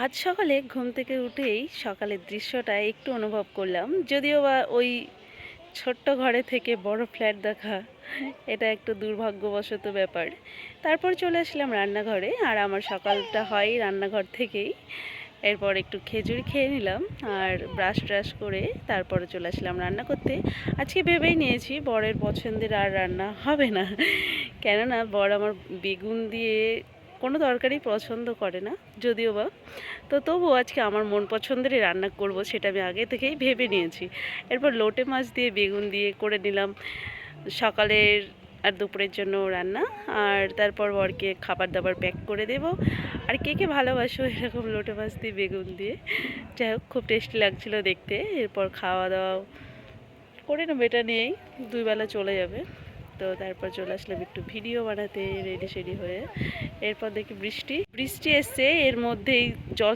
আজ সকালে ঘুম থেকে উঠেই সকালের দৃশ্যটা একটু অনুভব করলাম, যদিও বা ওই ছোট্ট ঘরে থেকে বড় ফ্ল্যাট দেখা এটা একটু দুর্ভাগ্যবশত ব্যাপার। তারপর চলে আসলাম রান্নাঘরে, আর আমার সকালটা হয় রান্নাঘর থেকেই। এরপর একটু খেজুরি খেয়ে নিলাম আর ব্রাশ ট্রাশ করে তারপরে চলে আসলাম রান্না করতে। আজকে ভেবেই নিয়েছি বরের পছন্দের আর রান্না হবে না, কেননা বর আমার বেগুন দিয়ে কোনো তরকারি পছন্দ করে না, যদিও বা। তো তবুও আজকে আমার মন পছন্দেরই রান্না করব, সেটা আমি আগে থেকেই ভেবে নিয়েছি। এরপর লোটে মাছ দিয়ে বেগুন দিয়ে করে নিলাম সকালের আর দুপুরের জন্য রান্না। আর তারপর বরকে খাবার দাবার প্যাক করে দেব। আর কে কে ভালোবাসো এরকম লোটে মাছ দিয়ে বেগুন দিয়ে, যাই হোক খুব টেস্টি লাগছিলো দেখতে। এরপর খাওয়া দাওয়া করে নেবো, এটা নিয়েই দুই বেলা চলে যাবে। তো তারপর চলে আসলাম একটু ভিডিও বানাতে রেডি সেডি হয়ে। এরপর দেখি বৃষ্টি বৃষ্টি এসছে, এর মধ্যেই জল